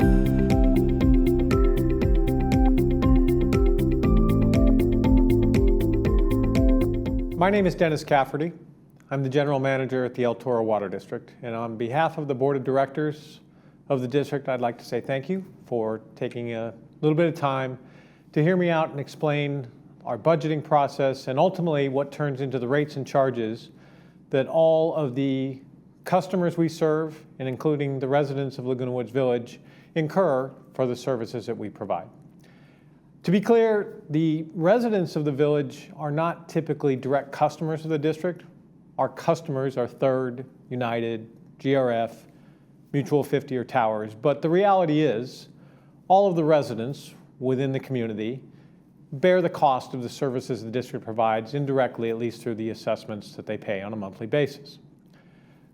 My name is Dennis Cafferty. I'm the General Manager at the El Toro Water District, and on behalf of the Board of Directors of the district, I'd like to say thank you for taking a little bit of time to hear me out and explain our budgeting process and ultimately what turns into the rates and charges that all of the customers we serve, and including the residents of Laguna Woods Village, incur for the services that we provide. To be clear, the residents of the village are not typically direct customers of the district. Our customers are Third, United, GRF, Mutual 50, or Towers. But the reality is, all of the residents within the community bear the cost of the services the district provides indirectly, at least through the assessments that they pay on a monthly basis.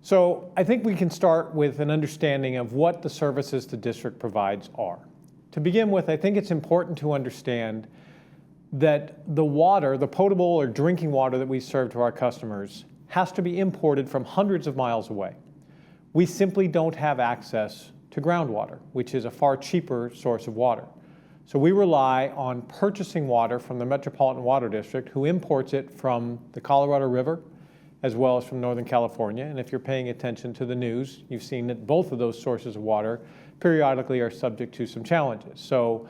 So I think we can start with an understanding of what the services the district provides are. To begin with, I think it's important to understand that the water, the potable or drinking water that we serve to our customers, has to be imported from hundreds of miles away. We simply don't have access to groundwater, which is a far cheaper source of water. So we rely on purchasing water from the Metropolitan Water District, who imports it from the Colorado River, as well as from Northern California. And if you're paying attention to the news, you've seen that both of those sources of water periodically are subject to some challenges. So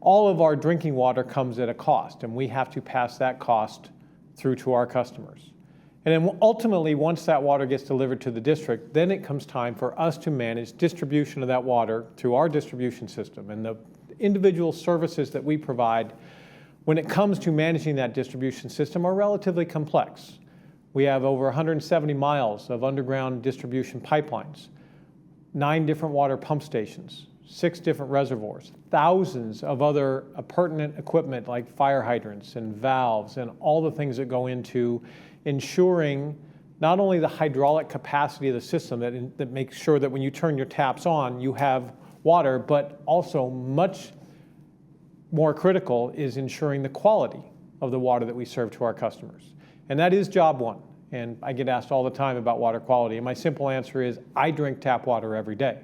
all of our drinking water comes at a cost, and we have to pass that cost through to our customers. And then ultimately, once that water gets delivered to the district, then it comes time for us to manage distribution of that water through our distribution system. And the individual services that we provide when it comes to managing that distribution system are relatively complex. We have over 170 miles of underground distribution pipelines, 9 different water pump stations, 6 different reservoirs, thousands of other pertinent equipment like fire hydrants and valves and all the things that go into ensuring not only the hydraulic capacity of the system that makes sure that when you turn your taps on, you have water, but also much more critical is ensuring the quality of the water that we serve to our customers. And that is job one. And I get asked all the time about water quality. And my simple answer is, I drink tap water every day.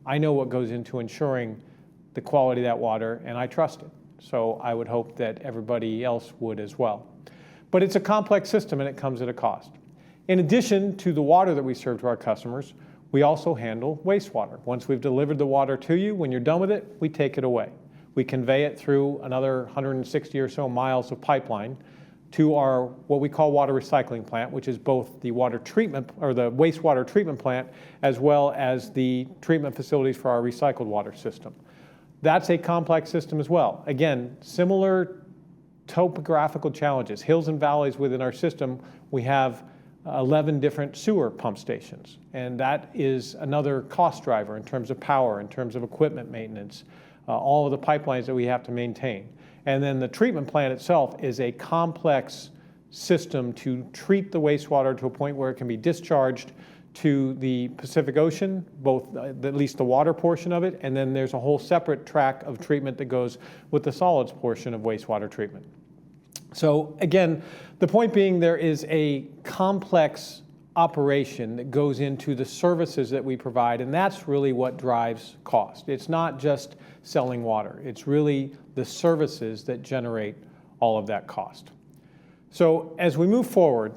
I know what goes into ensuring the quality of that water, and I trust it. So I would hope that everybody else would as well. But it's a complex system, and it comes at a cost. In addition to the water that we serve to our customers, we also handle wastewater. Once we've delivered the water to you, when you're done with it, we take it away. We convey it through another 160 or so miles of pipeline to our what we call water recycling plant, which is both the water treatment or the wastewater treatment plant, as well as the treatment facilities for our recycled water system. That's a complex system as well. Again, similar topographical challenges, hills and valleys within our system. We have 11 different sewer pump stations, and that is another cost driver in terms of power, in terms of equipment maintenance, all of the pipelines that we have to maintain. And then the treatment plant itself is a complex system to treat the wastewater to a point where it can be discharged to the Pacific Ocean, both at least the water portion of it, and then there's a whole separate track of treatment that goes with the solids portion of wastewater treatment. So again, the point being, there is a complex operation that goes into the services that we provide, and that's really what drives cost. It's not just selling water. It's really the services that generate all of that cost. So as we move forward,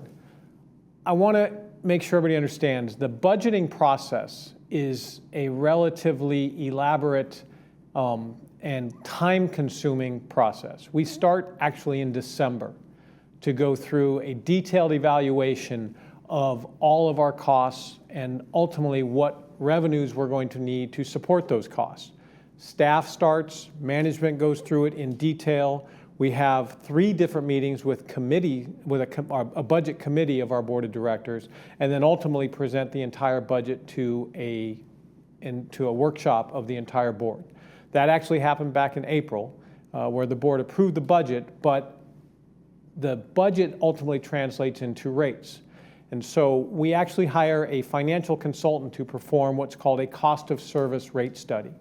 I want to make sure everybody understands the budgeting process is a relatively elaborate and time-consuming process. We start actually in December to go through a detailed evaluation of all of our costs and ultimately what revenues we're going to need to support those costs. Staff starts, management goes through it in detail. We have 3 different meetings with a budget committee of our board of directors, and then ultimately present the entire budget to a workshop of the entire board. That actually happened back in April, where the board approved the budget, but the budget ultimately translates into rates. And so we actually hire a financial consultant to perform what's called a cost of service rate study.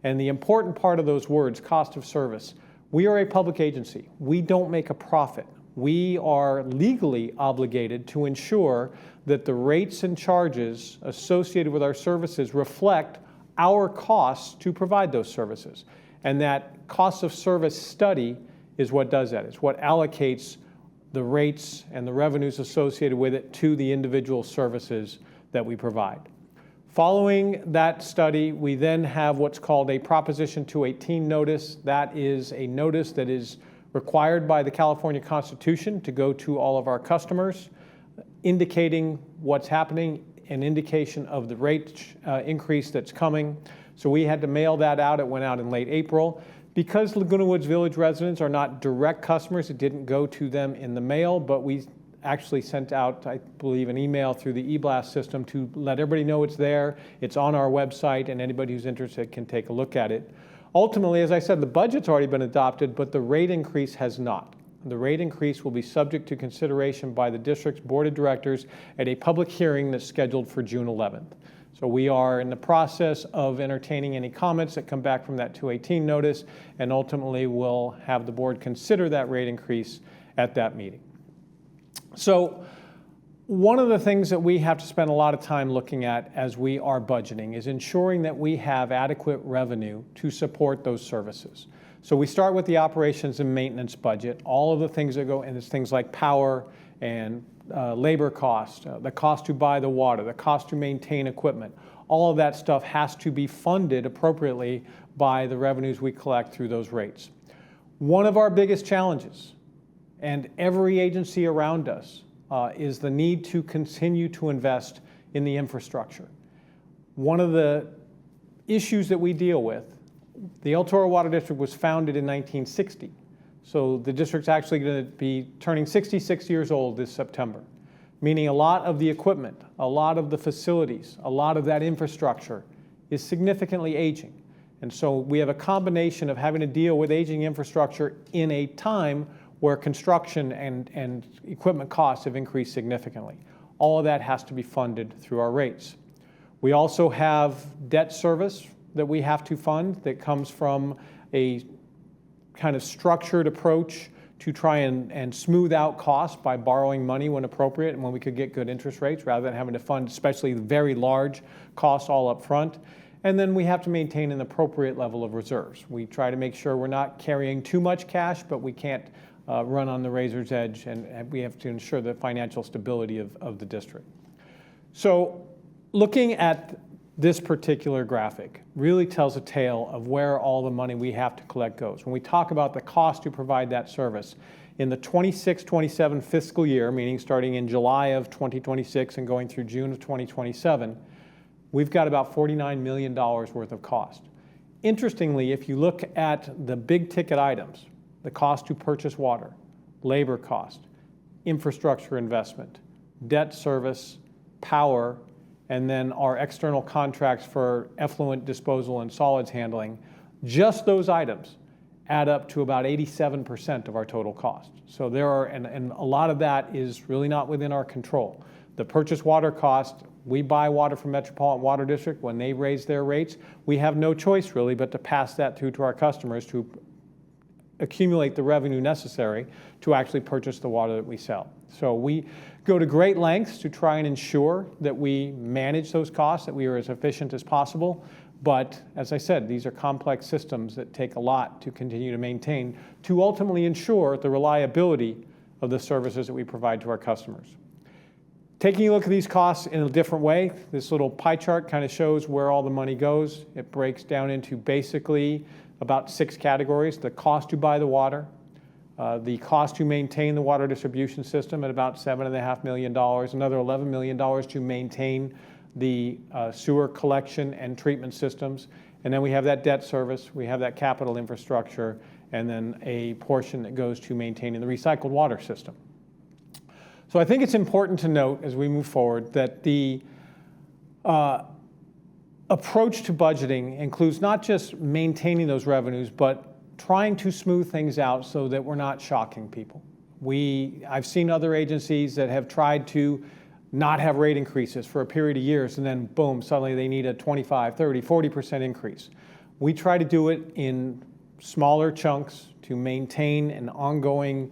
And the important part of those words, cost of service, we are a public agency. We don't make a profit. We are legally obligated to ensure that the rates and charges associated with our services reflect our costs to provide those services. And that cost of service study is what does that. It's what allocates the rates and the revenues associated with it to the individual services that we provide. Following that study, we then have what's called a Proposition 218 notice. That is a notice that is required by the California Constitution to go to all of our customers, indicating what's happening, an indication of the rate increase that's coming. So we had to mail that out. It went out in late April. Because Laguna Woods Village residents are not direct customers, it didn't go to them in the mail, but we actually sent out, I believe, an email through the e-blast system to let everybody know it's there. It's on our website, and anybody who's interested can take a look at it. Ultimately, as I said, the budget's already been adopted, but the rate increase has not. The rate increase will be subject to consideration by the district's board of directors at a public hearing that's scheduled for June 11th. So we are in the process of entertaining any comments that come back from that 218 notice, and ultimately we'll have the board consider that rate increase at that meeting. So one of the things that we have to spend a lot of time looking at as we are budgeting is ensuring that we have adequate revenue to support those services. So we start with the operations and maintenance budget, all of the things that go in, it's things like power and labor cost, the cost to buy the water, the cost to maintain equipment. All of that stuff has to be funded appropriately by the revenues we collect through those rates. One of our biggest challenges, and every agency around us, is the need to continue to invest in the infrastructure. One of the issues that we deal with, the El Toro Water District was founded in 1960. So the district's actually going to be turning 66 years old this September, meaning a lot of the equipment, a lot of the facilities, a lot of that infrastructure is significantly aging. And so we have a combination of having to deal with aging infrastructure in a time where construction and equipment costs have increased significantly. All of that has to be funded through our rates. We also have debt service that we have to fund that comes from a kind of structured approach to try and smooth out costs by borrowing money when appropriate and when we could get good interest rates rather than having to fund especially very large costs all up front. And then we have to maintain an appropriate level of reserves. We try to make sure we're not carrying too much cash, but we can't run on the razor's edge, and we have to ensure the financial stability of the district. So looking at this particular graphic really tells a tale of where all the money we have to collect goes. When we talk about the cost to provide that service, in the 26-27 fiscal year, meaning starting in July of 2026 and going through June of 2027, we've got about $49 million worth of cost. Interestingly, if you look at the big ticket items, the cost to purchase water, labor cost, infrastructure investment, debt service, power, and then our external contracts for effluent disposal and solids handling, just those items add up to about 87% of our total cost. So there are, and a lot of that is really not within our control. The purchase water cost, we buy water from Metropolitan Water District. When they raise their rates, we have no choice really but to pass that through to our customers to accumulate the revenue necessary to actually purchase the water that we sell. So we go to great lengths to try and ensure that we manage those costs, that we are as efficient as possible. But as I said, these are complex systems that take a lot to continue to maintain to ultimately ensure the reliability of the services that we provide to our customers. Taking a look at these costs in a different way, this little pie chart kind of shows where all the money goes. It breaks down into basically about 6 categories: the cost to buy the water, the cost to maintain the water distribution system at about $7.5 million, another $11 million to maintain the sewer collection and treatment systems, and then we have that debt service, we have that capital infrastructure, and then a portion that goes to maintaining the recycled water system. So I think it's important to note as we move forward that the approach to budgeting includes not just maintaining those revenues, but trying to smooth things out so that we're not shocking people. I've seen other agencies that have tried to not have rate increases for a period of years, and then boom, suddenly they need a 25, 30, 40% increase. We try to do it in smaller chunks to maintain an ongoing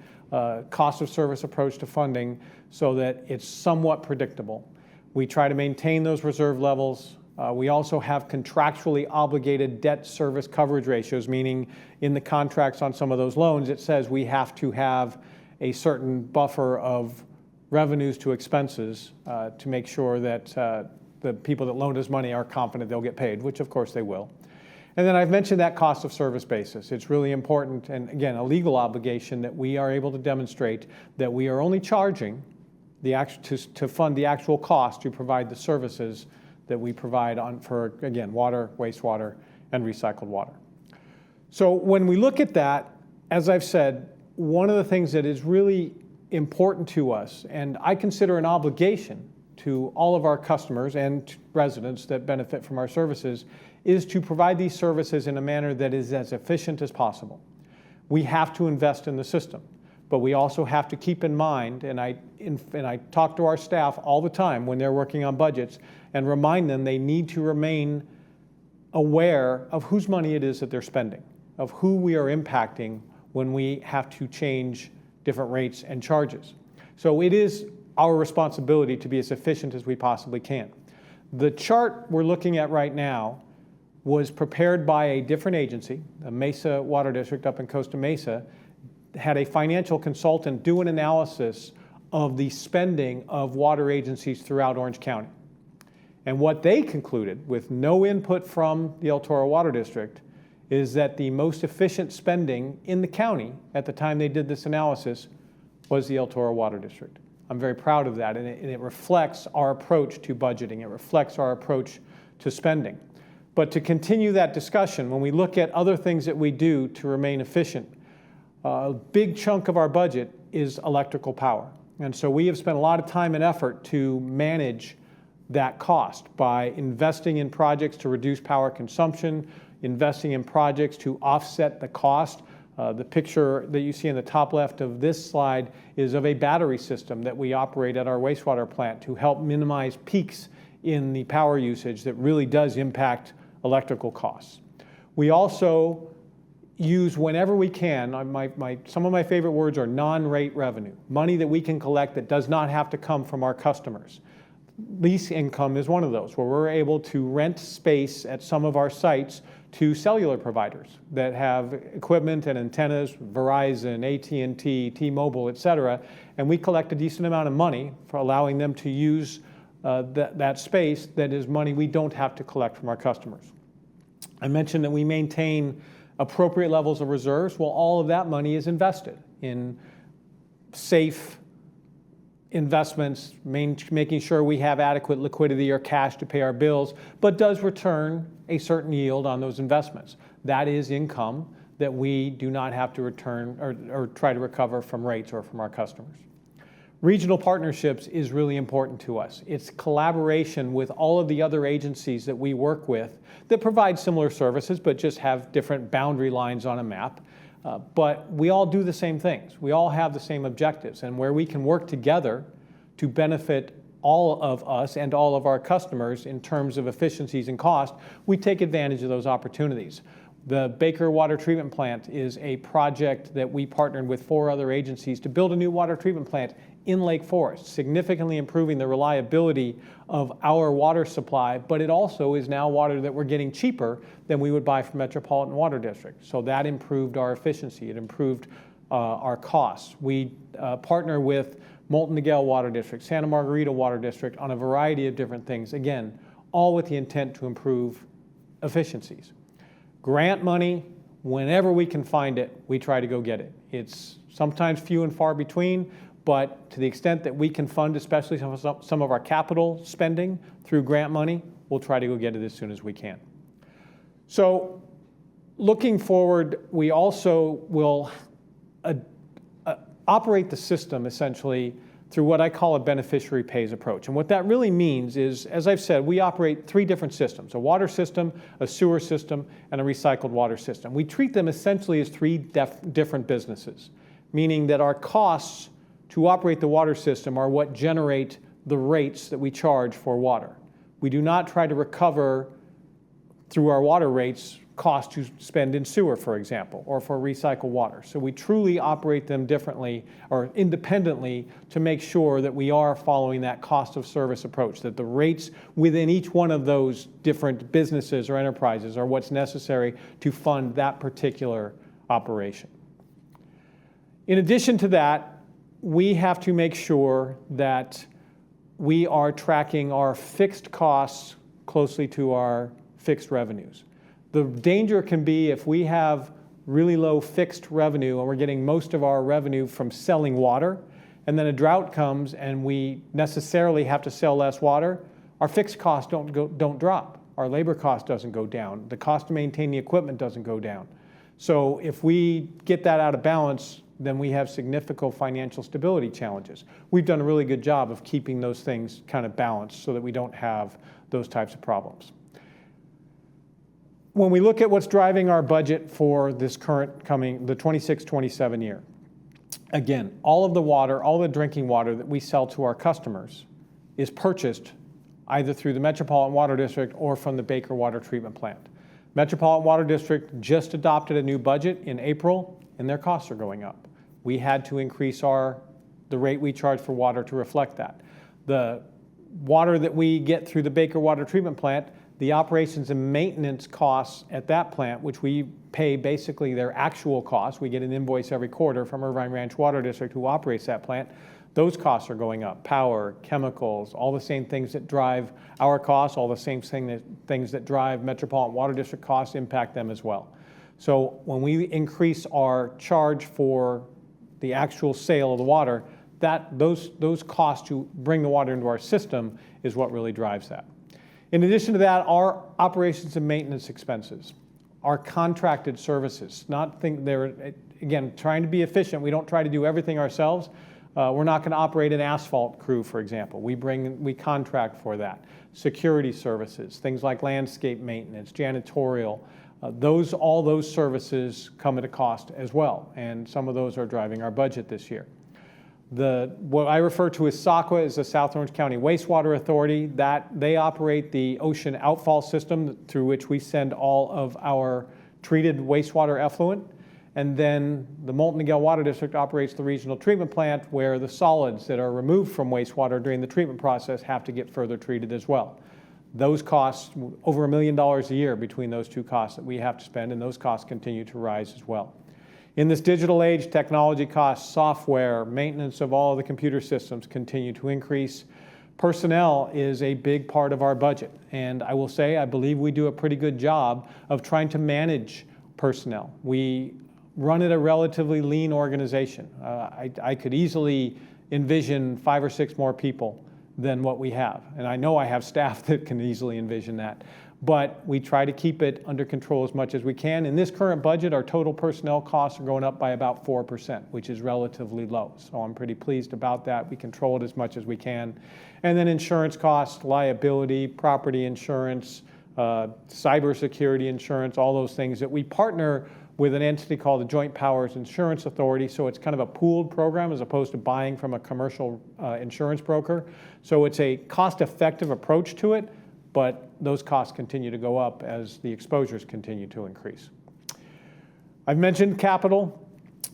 cost of service approach to funding so that it's somewhat predictable. We try to maintain those reserve levels We also have contractually obligated debt service coverage ratios, meaning in the contracts on some of those loans, it says we have to have a certain buffer of revenues to expenses to make sure that the people that loaned us money are confident they'll get paid, which of course they will. And then I've mentioned that cost of service basis. It's really important, and again, a legal obligation that we are able to demonstrate that we are only charging to fund the actual cost to provide the services that we provide for, again, water, wastewater, and recycled water. So when we look at that, as I've said, one of the things that is really important to us, and I consider an obligation to all of our customers and residents that benefit from our services, is to provide these services in a manner that is as efficient as possible. We have to invest in the system, but we also have to keep in mind, and I talk to our staff all the time when they're working on budgets and remind them they need to remain aware of whose money it is that they're spending, of who we are impacting when we have to change different rates and charges. So it is our responsibility to be as efficient as we possibly can. The chart we're looking at right now was prepared by a different agency, the Mesa Water District up in Costa Mesa, had a financial consultant do an analysis of the spending of water agencies throughout Orange County. And what they concluded, with no input from the El Toro Water District, is that the most efficient spending in the county at the time they did this analysis was the El Toro Water District. I'm very proud of that, and it reflects our approach to budgeting. It reflects our approach to spending. But to continue that discussion, when we look at other things that we do to remain efficient, a big chunk of our budget is electrical power. And so we have spent a lot of time and effort to manage that cost by investing in projects to reduce power consumption, investing in projects to offset the cost. The picture that you see in the top left of this slide is of a battery system that we operate at our wastewater plant to help minimize peaks in the power usage that really does impact electrical costs. We also use, whenever we can, some of my favorite words are non-rate revenue, money that we can collect that does not have to come from our customers. Lease income is one of those, where we're able to rent space at some of our sites to cellular providers that have equipment and antennas, Verizon, AT&T, T-Mobile, et cetera, and we collect a decent amount of money for allowing them to use that space that is money we don't have to collect from our customers. I mentioned that we maintain appropriate levels of reserves. Well, all of that money is invested in safe investments, making sure we have adequate liquidity or cash to pay our bills, but does return a certain yield on those investments. That is income that we do not have to return or try to recover from rates or from our customers. Regional partnerships is really important to us. It's collaboration with all of the other agencies that we work with that provide similar services but just have different boundary lines on a map. But we all do the same things. We all have the same objectives, and where we can work together to benefit all of us and all of our customers in terms of efficiencies and cost, we take advantage of those opportunities. The Baker Water Treatment Plant is a project that we partnered with 4 other agencies to build a new water treatment plant in Lake Forest, significantly improving the reliability of our water supply, but it also is now water that we're getting cheaper than we would buy from Metropolitan Water District. So that improved our efficiency. It improved our costs. We partner with Molten Miguel Water District, Santa Margarita Water District on a variety of different things, again, all with the intent to improve efficiencies. Grant money, whenever we can find it, we try to go get it. It's sometimes few and far between, but to the extent that we can fund, especially some of our capital spending through grant money, we'll try to go get it as soon as we can. So looking forward, we also will operate the system essentially through what I call a beneficiary pays approach. And what that really means is, as I've said, we operate 3 different systems: a water system, a sewer system, and a recycled water system. We treat them essentially as 3 different businesses, meaning that our costs to operate the water system are what generate the rates that we charge for water. We do not try to recover through our water rates cost to spend in sewer, for example, or for recycled water. So we truly operate them differently or independently to make sure that we are following that cost of service approach, that the rates within each one of those different businesses or enterprises are what's necessary to fund that particular operation. In addition to that, we have to make sure that we are tracking our fixed costs closely to our fixed revenues. The danger can be if we have really low fixed revenue and we're getting most of our revenue from selling water, and then a drought comes and we necessarily have to sell less water, our fixed costs don't drop. Our labor cost doesn't go down. The cost to maintain the equipment doesn't go down. So if we get that out of balance, then we have significant financial stability challenges. We've done a really good job of keeping those things kind of balanced so that we don't have those types of problems. When we look at what's driving our budget for this current the 26-27 year, again, all of the water, all the drinking water that we sell to our customers is purchased either through the Metropolitan Water District or from the Baker Water Treatment Plant. Metropolitan Water District just adopted a new budget in April, and their costs are going up. We had to increase the rate we charge for water to reflect that. The water that we get through the Baker Water Treatment Plant, the operations and maintenance costs at that plant, which we pay basically their actual costs, we get an invoice every quarter from Irvine Ranch Water District who operates that plant, those costs are going up. Power, chemicals, all the same things that drive our costs, all the same things that drive Metropolitan Water District costs impact them as well. So when we increase our charge for the actual sale of the water, those costs to bring the water into our system is what really drives that. In addition to that, our operations and maintenance expenses, our contracted services, again, trying to be efficient. We don't try to do everything ourselves. We're not going to operate an asphalt crew, for example. We contract for that. Security services, things like landscape maintenance, janitorial, all those services come at a cost as well, and some of those are driving our budget this year. What I refer to as SACWA is the South Orange County Wastewater Authority. They operate the ocean outfall system through which we send all of our treated wastewater effluent. And then the Molten Miguel Water District operates the regional treatment plant where the solids that are removed from wastewater during the treatment process have to get further treated as well. Those costs, over $1 million a year between those two costs that we have to spend, and those costs continue to rise as well. In this digital age, technology costs, software, maintenance of all of the computer systems continue to increase. Personnel is a big part of our budget, and I will say I believe we do a pretty good job of trying to manage personnel. We run at a relatively lean organization. I could easily envision 5 or 6 more people than what we have, and I know I have staff that can easily envision that. But we try to keep it under control as much as we can. In this current budget, our total personnel costs are going up by about 4%, which is relatively low. So I'm pretty pleased about that. We control it as much as we can. And then insurance costs, liability, property insurance, cybersecurity insurance, all those things that we partner with an entity called the Joint Powers Insurance Authority. So it's kind of a pooled program as opposed to buying from a commercial insurance broker. So it's a cost-effective approach to it, but those costs continue to go up as the exposures continue to increase. I've mentioned capital.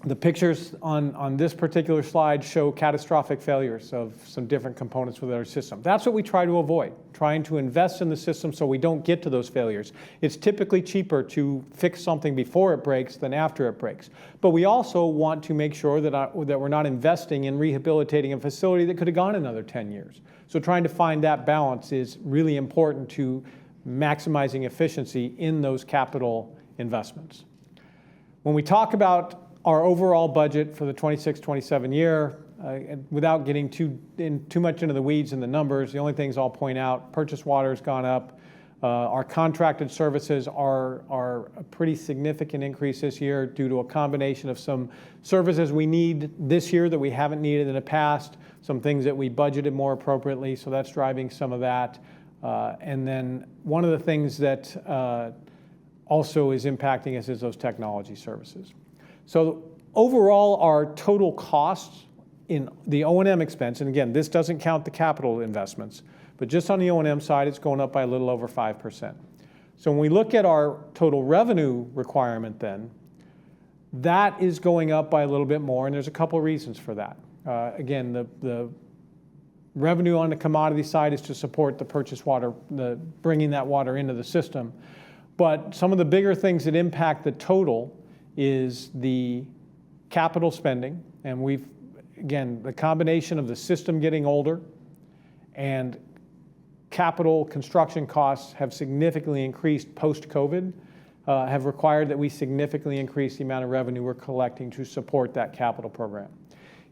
The pictures on this particular slide show catastrophic failures of some different components within our system. That's what we try to avoid, trying to invest in the system so we don't get to those failures. It's typically cheaper to fix something before it breaks than after it breaks. But we also want to make sure that we're not investing in rehabilitating a facility that could have gone another 10 years. So trying to find that balance is really important to maximizing efficiency in those capital investments. When we talk about our overall budget for the 26-27 year, without getting too much into the weeds and the numbers, the only things I'll point out, purchased water has gone up. Our contracted services are a pretty significant increase this year due to a combination of some services we need this year that we haven't needed in the past, some things that we budgeted more appropriately, so that's driving some of that. And then one of the things that also is impacting us is those technology services. So overall, our total costs in the O&M expense, and again, this doesn't count the capital investments, but just on the O&M side, it's going up by a little over 5%. So when we look at our total revenue requirement then, that is going up by a little bit more, and there's a couple of reasons for that. Again, the revenue on the commodity side is to support the purchased water, bringing that water into the system. But some of the bigger things that impact the total is the capital spending, and again, the combination of the system getting older and capital construction costs have significantly increased post-COVID, have required that we significantly increase the amount of revenue we're collecting to support that capital program.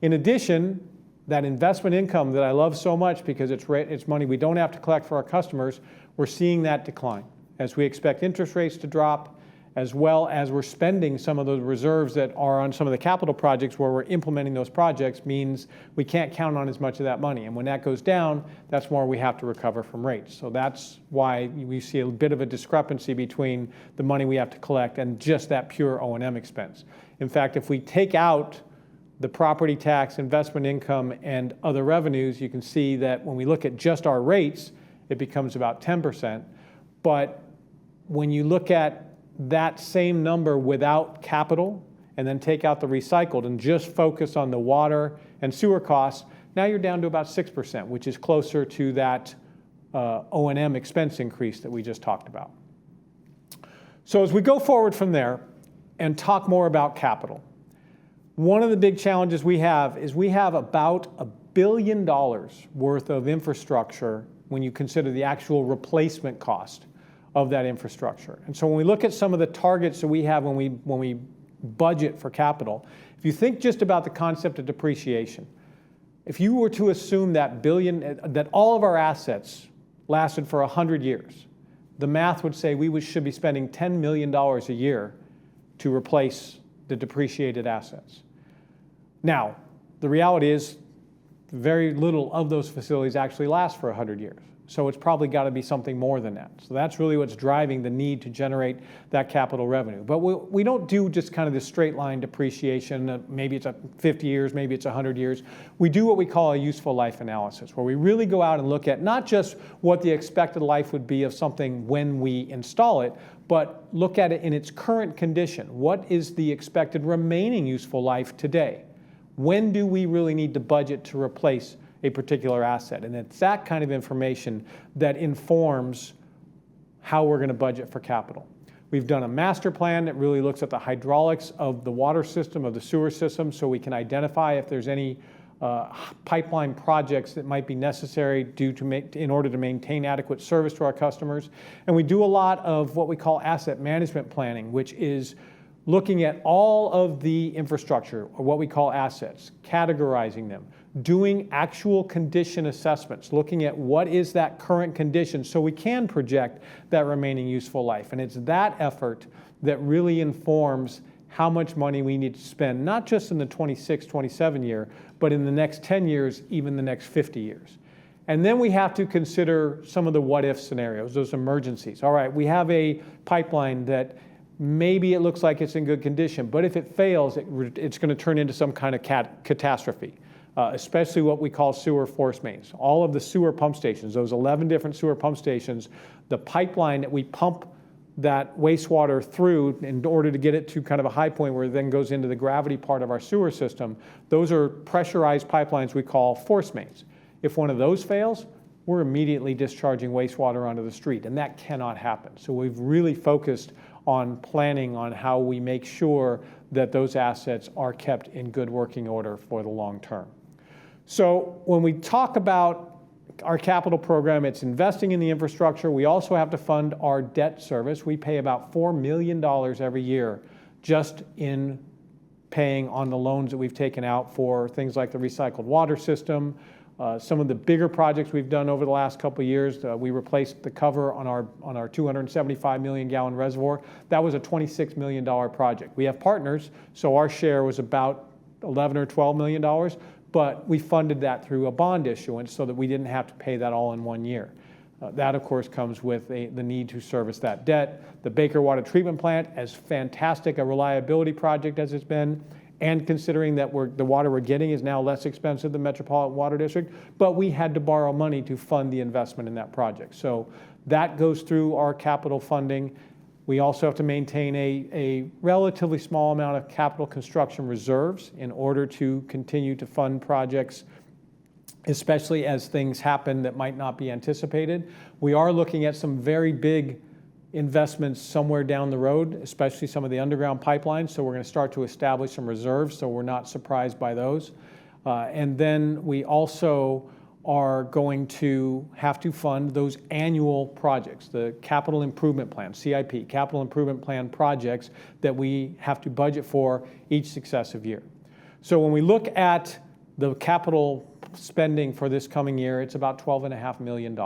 In addition, that investment income that I love so much because it's money we don't have to collect for our customers, we're seeing that decline as we expect interest rates to drop, as well as we're spending some of the reserves that are on some of the capital projects where we're implementing those projects means we can't count on as much of that money. And when that goes down, that's more we have to recover from rates. So that's why we see a bit of a discrepancy between the money we have to collect and just that pure O&M expense. In fact, if we take out the property tax, investment income, and other revenues, you can see that when we look at just our rates, it becomes about 10%. But when you look at that same number without capital and then take out the recycled and just focus on the water and sewer costs, now you're down to about 6%, which is closer to that O&M expense increase that we just talked about. So as we go forward from there and talk more about capital, one of the big challenges we have is we have about $1 billion worth of infrastructure when you consider the actual replacement cost of that infrastructure. And so when we look at some of the targets that we have when we budget for capital, if you think just about the concept of depreciation, if you were to assume that all of our assets lasted for 100 years, the math would say we should be spending $10 million a year to replace the depreciated assets. Now, the reality is very little of those facilities actually last for 100 years. So it's probably got to be something more than that. So that's really what's driving the need to generate that capital revenue. But we don't do just kind of this straight line depreciation. Maybe it's 50 years, maybe it's 100 years. We do what we call a useful life analysis, where we really go out and look at not just what the expected life would be of something when we install it, but look at it in its current condition. What is the expected remaining useful life today? When do we really need to budget to replace a particular asset? And it's that kind of information that informs how we're going to budget for capital. We've done a master plan that really looks at the hydraulics of the water system, of the sewer system, so we can identify if there's any pipeline projects that might be necessary in order to maintain adequate service to our customers. And we do a lot of what we call asset management planning, which is looking at all of the infrastructure, or what we call assets, categorizing them, doing actual condition assessments, looking at what is that current condition so we can project that remaining useful life. And it's that effort that really informs how much money we need to spend, not just in the 26, 27 year, but in the next 10 years, even the next 50 years. And then we have to consider some of the what-if scenarios, those emergencies. All right, we have a pipeline that maybe it looks like it's in good condition, but if it fails, it's going to turn into some kind of catastrophe, especially what we call sewer force mains. All of the sewer pump stations, those 11 different sewer pump stations, the pipeline that we pump that wastewater through in order to get it to kind of a high point where it then goes into the gravity part of our sewer system, those are pressurized pipelines we call force mains. If one of those fails, we're immediately discharging wastewater onto the street, and that cannot happen. So we've really focused on planning on how we make sure that those assets are kept in good working order for the long term. So when we talk about our capital program, it's investing in the infrastructure. We also have to fund our debt service. We pay about $4 million every year just in paying on the loans that we've taken out for things like the recycled water system. Some of the bigger projects we've done over the last couple of years, we replaced the cover on our 275 million gallon reservoir. That was a $26 million project. We have partners, so our share was about $11 or $12 million, but we funded that through a bond issuance so that we didn't have to pay that all in one year. That, of course, comes with the need to service that debt. The Baker Water Treatment Plant, as fantastic a reliability project as it's been, and considering that the water we're getting is now less expensive than Metropolitan Water District, but we had to borrow money to fund the investment in that project. So that goes through our capital funding. We also have to maintain a relatively small amount of capital construction reserves in order to continue to fund projects, especially as things happen that might not be anticipated. We are looking at some very big investments somewhere down the road, especially some of the underground pipelines. So we're going to start to establish some reserves so we're not surprised by those. And then we also are going to have to fund those annual projects, the capital improvement plan, CIP, capital improvement plan projects that we have to budget for each successive year. So when we look at the capital spending for this coming year, it's about $12.5 million.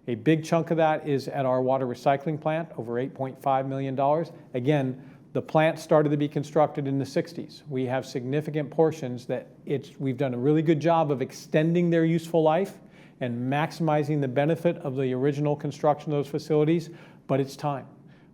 A big chunk of that is at our water recycling plant, over $8.5 million. Again, the plant started to be constructed in the 60s. We have significant portions that we've done a really good job of extending their useful life and maximizing the benefit of the original construction of those facilities, but it's time.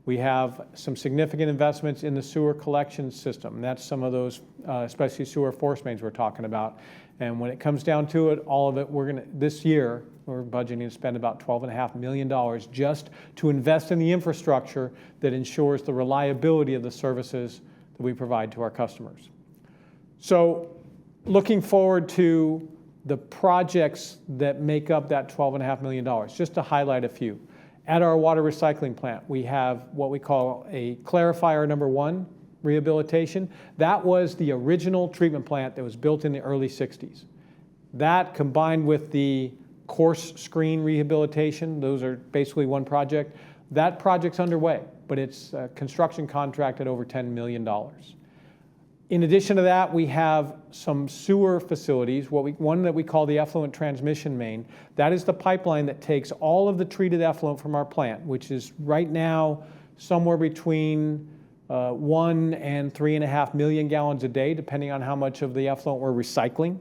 We have some significant investments in the sewer collection system. That's some of those, especially sewer force mains we're talking about. And when it comes down to it, all of it, this year, we're budgeting to spend about $12.5 million just to invest in the infrastructure that ensures the reliability of the services that we provide to our customers. So looking forward to the projects that make up that $12.5 million, just to highlight a few. At our water recycling plant, we have what we call a clarifier number 1 rehabilitation. That was the original treatment plant that was built in the early 60s. That combined with the coarse screen rehabilitation, those are basically one project. That project's underway, but it's a construction contract at over $10 million. In addition to that, we have some sewer facilities, one that we call the effluent transmission main. That is the pipeline that takes all of the treated effluent from our plant, which is right now somewhere between 1 and 3.5 million gallons a day, depending on how much of the effluent we're recycling.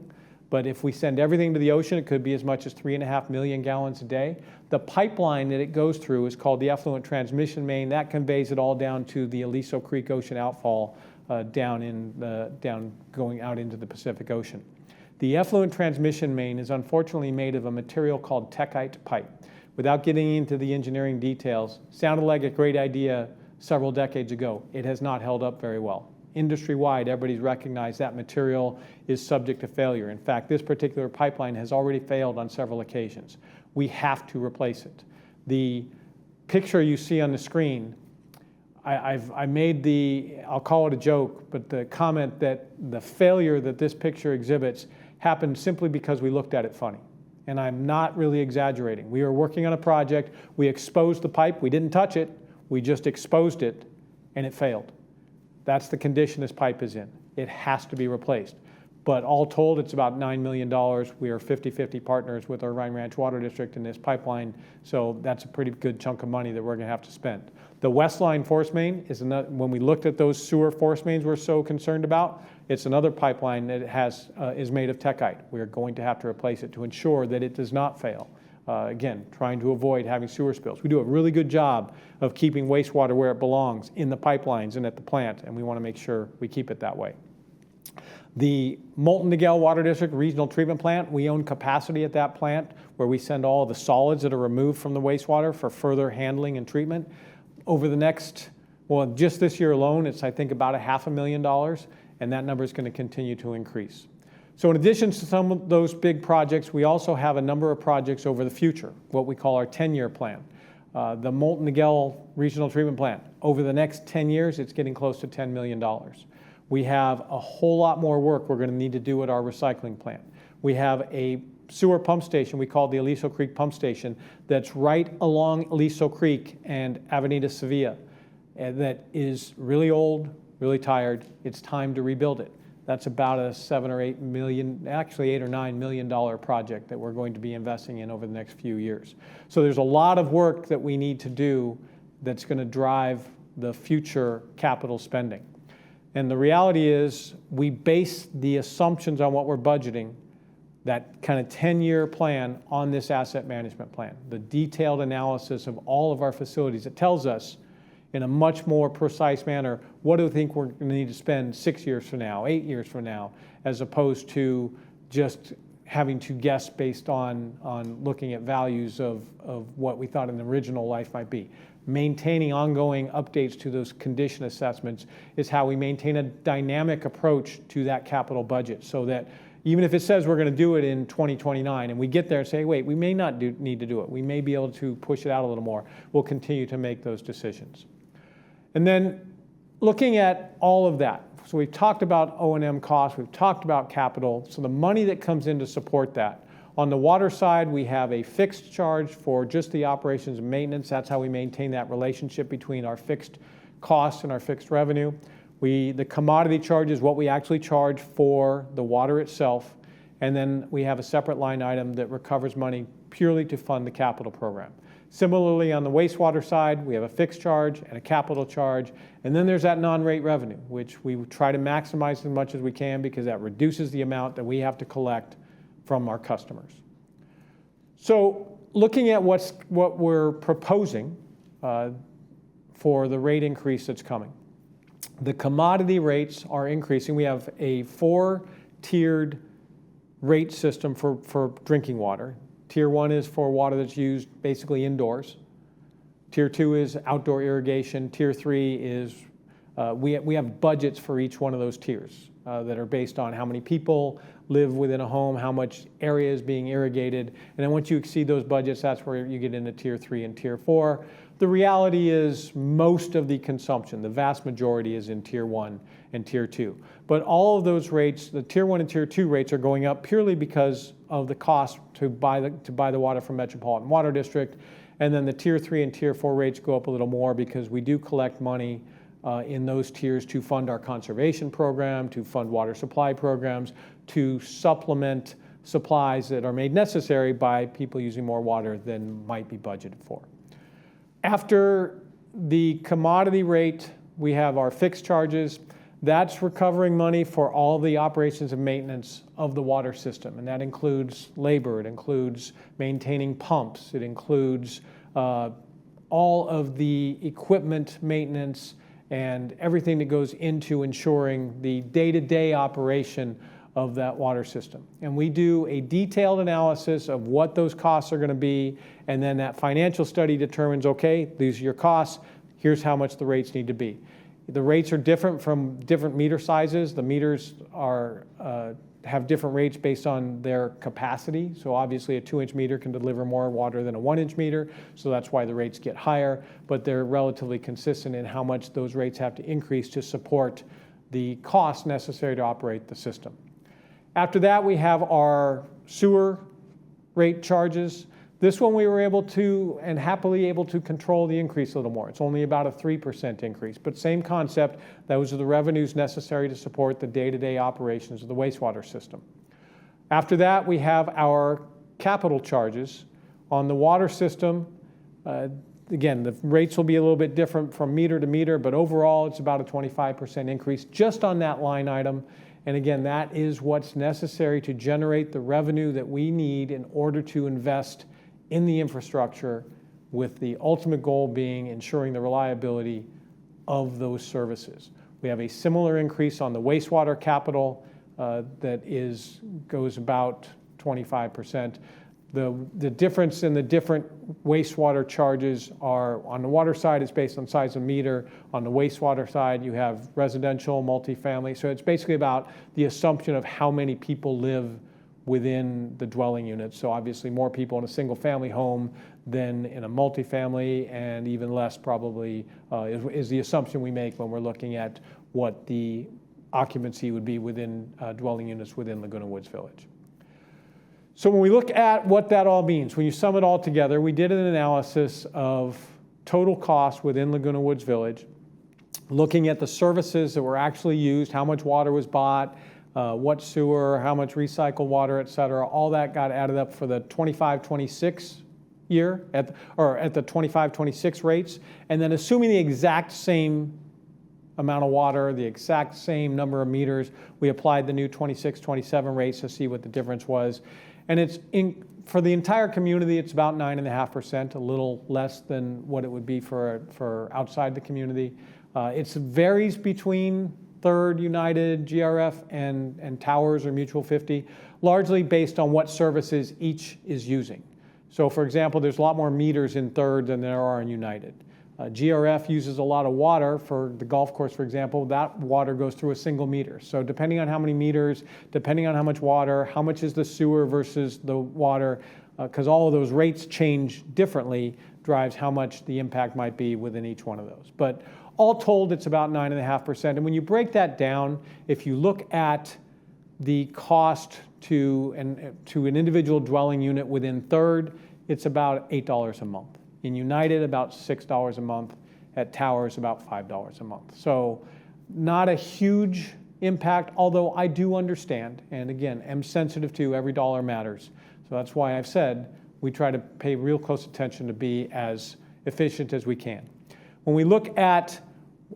But if we send everything to the ocean, it could be as much as 3.5 million gallons a day. The pipeline that it goes through is called the effluent transmission main. That conveys it all down to the Aliso Creek Ocean outfall going out into the Pacific Ocean. The effluent transmission main is unfortunately made of a material called techite pipe. Without getting into the engineering details, sounded like a great idea several decades ago. It has not held up very well. Industry-wide, everybody's recognized that material is subject to failure. In fact, this particular pipeline has already failed on several occasions. We have to replace it. The picture you see on the screen, I made I'll call it a joke, but the comment that the failure that this picture exhibits happened simply because we looked at it funny. And I'm not really exaggerating. We were working on a project, we exposed the pipe, we didn't touch it, we just exposed it, and it failed. That's the condition this pipe is in. It has to be replaced. But all told, it's about $9 million. We are 50-50 partners with our Rhine Ranch Water District in this pipeline, so that's a pretty good chunk of money that we're going to have to spend. The West Line force main is another. When we looked at those sewer force mains we're so concerned about, it's another pipeline that is made of techite. We are going to have to replace it to ensure that it does not fail. Again, trying to avoid having sewer spills. We do a really good job of keeping wastewater where it belongs, in the pipelines and at the plant, and we want to make sure we keep it that way. The Molten Miguel Water District Regional Treatment Plant, we own capacity at that plant where we send all the solids that are removed from the wastewater for further handling and treatment. Over the next, just this year alone, it's I think about $500,000, and that number is going to continue to increase. So in addition to some of those big projects, we also have a number of projects over the future, what we call our 10-year plan. The Molten Miguel Regional Treatment Plant, over the next 10 years, it's getting close to $10 million. We have a whole lot more work we're going to need to do at our recycling plant. We have a sewer pump station we call the Aliso Creek Pump Station that's right along Aliso Creek and Avenida Sevilla, that is really old, really tired. It's time to rebuild it. That's about a $8 or $9 million project that we're going to be investing in over the next few years. So there's a lot of work that we need to do that's going to drive the future capital spending. And the reality is we base the assumptions on what we're budgeting, that kind of 10-year plan, on this asset management plan, the detailed analysis of all of our facilities. It tells us in a much more precise manner. What do we think we're going to need to spend 6 years from now, 8 years from now, as opposed to just having to guess based on looking at values of what we thought an original life might be. Maintaining ongoing updates to those condition assessments is how we maintain a dynamic approach to that capital budget, so that even if it says we're going to do it in 2029 and we get there and say, wait, we may not need to do it, we may be able to push it out a little more, we'll continue to make those decisions. And then looking at all of that, so we've talked about O&M costs, we've talked about capital, so the money that comes in to support that. On the water side, we have a fixed charge for just the operations and maintenance. That's how we maintain that relationship between our fixed costs and our fixed revenue. The commodity charge is what we actually charge for the water itself, and then we have a separate line item that recovers money purely to fund the capital program. Similarly, on the wastewater side, we have a fixed charge and a capital charge, and then there's that non-rate revenue, which we try to maximize as much as we can because that reduces the amount that we have to collect from our customers. So looking at what we're proposing for the rate increase that's coming, the commodity rates are increasing. We have a 4-tiered rate system for drinking water. Tier 1 is for water that's used basically indoors. Tier 2 is outdoor irrigation. Tier 3 is, we have budgets for each one of those tiers that are based on how many people live within a home, how much area is being irrigated. And then once you exceed those budgets, that's where you get into Tier 3 and Tier 4. The reality is most of the consumption, the vast majority, is in Tier 1 and Tier 2. But all of those rates, the Tier 1 and Tier 2 rates, are going up purely because of the cost to buy the water from Metropolitan Water District. And then the Tier 3 and Tier 4 rates go up a little more because we do collect money in those tiers to fund our conservation program, to fund water supply programs, to supplement supplies that are made necessary by people using more water than might be budgeted for. After the commodity rate, we have our fixed charges. That's recovering money for all the operations and maintenance of the water system, and that includes labor, it includes maintaining pumps, it includes all of the equipment maintenance and everything that goes into ensuring the day-to-day operation of that water system. And we do a detailed analysis of what those costs are going to be, and then that financial study determines, okay, these are your costs, here's how much the rates need to be. The rates are different from different meter sizes. The meters have different rates based on their capacity. So obviously a 2-inch meter can deliver more water than a 1-inch meter, so that's why the rates get higher, but they're relatively consistent in how much those rates have to increase to support the costs necessary to operate the system. After that, we have our sewer rate charges. This one we were able to, and happily able to, control the increase a little more. It's only about a 3% increase, but same concept. Those are the revenues necessary to support the day-to-day operations of the wastewater system. After that, we have our capital charges. On the water system, again, the rates will be a little bit different from meter to meter, but overall it's about a 25% increase just on that line item. And again, that is what's necessary to generate the revenue that we need in order to invest in the infrastructure, with the ultimate goal being ensuring the reliability of those services. We have a similar increase on the wastewater capital that goes about 25%. The difference in the different wastewater charges are, on the water side, it's based on size of meter. On the wastewater side, you have residential, multifamily. So it's basically about the assumption of how many people live within the dwelling unit. So obviously more people in a single family home than in a multifamily, and even less probably is the assumption we make when we're looking at what the occupancy would be within dwelling units within Laguna Woods Village. So when we look at what that all means, when you sum it all together, we did an analysis of total cost within Laguna Woods Village, looking at the services that were actually used, how much water was bought, what sewer, how much recycled water, et cetera. All that got added up for the 25-26 year, at the 25-26 rates, and then assuming the exact same amount of water, the exact same number of meters, we applied the new 26-27 rates to see what the difference was. And for the entire community, it's about 9.5%, a little less than what it would be for outside the community. It varies between Third, United, GRF, and Towers or Mutual 50, largely based on what services each is using. So for example, there's a lot more meters in Third than there are in United. GRF uses a lot of water for the golf course, for example. That water goes through a single meter. So depending on how many meters, depending on how much water, how much is the sewer versus the water, because all of those rates change differently, drives how much the impact might be within each one of those. But all told, it's about 9.5%. And when you break that down, if you look at the cost to an individual dwelling unit within Third, it's about $8 a month. In United, about $6 a month. At Towers, about $5 a month. So not a huge impact, although I do understand, and again, am sensitive to every dollar matters. So that's why I've said we try to pay real close attention to be as efficient as we can. When we look at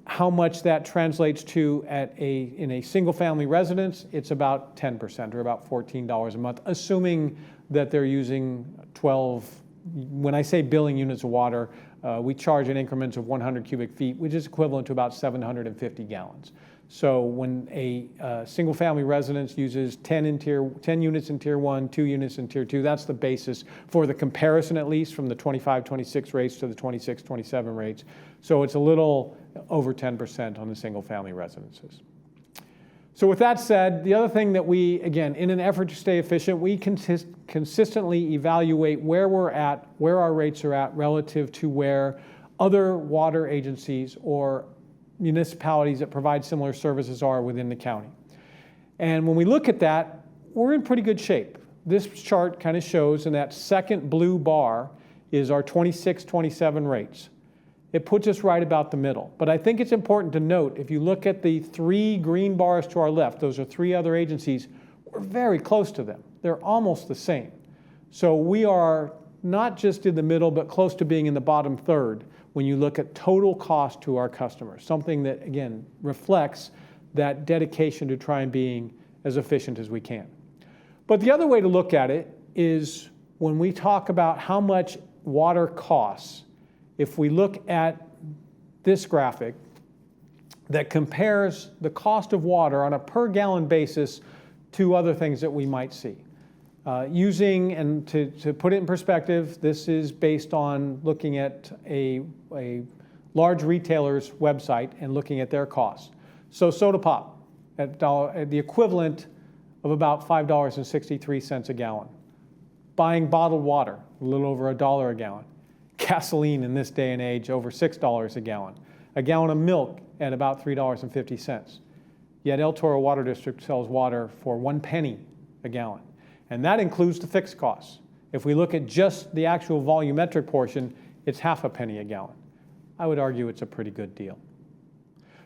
how much that translates to in a single family residence, it's about 10% or about $14 a month, assuming that they're using 12, when I say billing units of water, we charge in increments of 100 cubic feet, which is equivalent to about 750 gallons. So when a single family residence uses 10 units in tier 1, 2 units in tier 2, that's the basis for the comparison, at least from the 25-26 rates to the 26-27 rates. So it's a little over 10% on the single family residences. So with that said, the other thing that we, again, in an effort to stay efficient, we consistently evaluate where we're at, where our rates are at relative to where other water agencies or municipalities that provide similar services are within the county. And when we look at that, we're in pretty good shape. This chart kind of shows, in that second blue bar is our 26-27 rates. It puts us right about the middle. But I think it's important to note, if you look at the 3 green bars to our left, those are 3 other agencies, we're very close to them. They're almost the same. So we are not just in the middle, but close to being in the bottom third when you look at total cost to our customers, something that, again, reflects that dedication to try and being as efficient as we can. But the other way to look at it is when we talk about how much water costs. If we look at this graphic that compares the cost of water on a per gallon basis to other things that we might see. To put it in perspective, this is based on looking at a large retailer's website and looking at their costs. So soda pop at the equivalent of about $5.63 a gallon. Buying bottled water, a little over $1 a gallon. Gasoline in this day and age, over $6 a gallon. A gallon of milk at about $3.50. Yet El Toro Water District sells water for 1 penny a gallon. And that includes the fixed costs. If we look at just the actual volumetric portion, it's half a penny a gallon. I would argue it's a pretty good deal.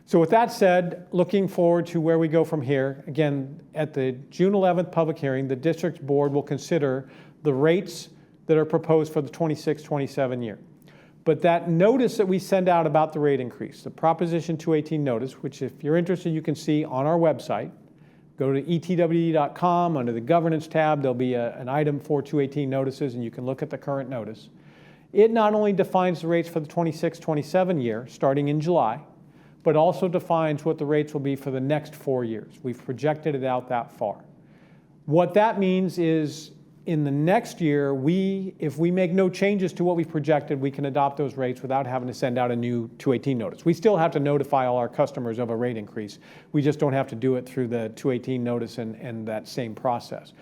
So with that said, looking forward to where we go from here, again, at the June 11th public hearing, the district's board will consider the rates that are proposed for the 26-27 year. But that notice that we send out about the rate increase, the Proposition 218 notice, which if you're interested, you can see on our website. Go to etwd.com, under the governance tab, there'll be an item for 218 notices, and you can look at the current notice. It not only defines the rates for the 26-27 year, starting in July, but also defines what the rates will be for the next 4 years. We've projected it out that far. What that means is, in the next year, if we make no changes to what we've projected, we can adopt those rates without having to send out a new 218 notice. We still have to notify all our customers of a rate increase. We just don't have to do it through the 218 notice and that same process.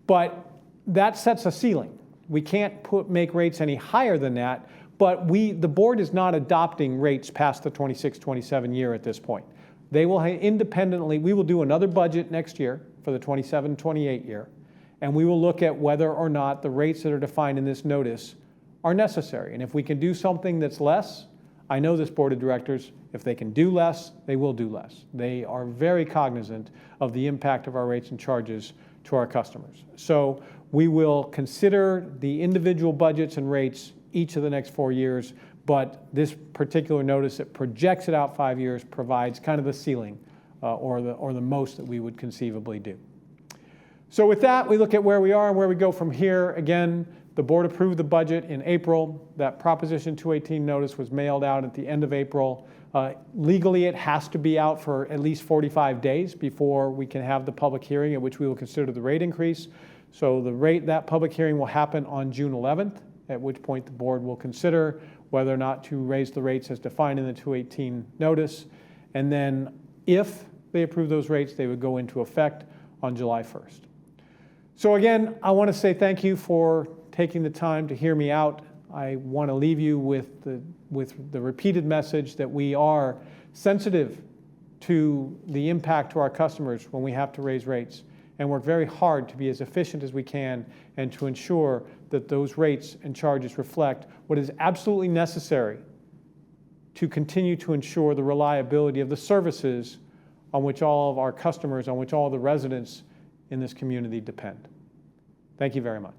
But that sets a ceiling. We can't make rates any higher than that, but the board is not adopting rates past the 26-27 year at this point. They will independently, we will do another budget next year for the 27-28 year. And we will look at whether or not the rates that are defined in this notice are necessary. And if we can do something that's less, I know this board of directors, if they can do less, they will do less. They are very cognizant of the impact of our rates and charges to our customers. So we will consider the individual budgets and rates each of the next 4 years, but this particular notice that projects it out 5 years provides kind of the ceiling or the most that we would conceivably do. So with that, we look at where we are and where we go from here. Again, the board approved the budget in April. That Proposition 218 notice was mailed out at the end of April. Legally, it has to be out for at least 45 days before we can have the public hearing at which we will consider the rate increase. So that public hearing will happen on June 11th, at which point the board will consider whether or not to raise the rates as defined in the 218 notice. And then if they approve those rates, they would go into effect on July 1st. So again, I want to say thank you for taking the time to hear me out. I want to leave you with the repeated message that we are sensitive to the impact to our customers when we have to raise rates, and work very hard to be as efficient as we can and to ensure that those rates and charges reflect what is absolutely necessary to continue to ensure the reliability of the services on which all of our customers, on which all the residents in this community depend. Thank you very much.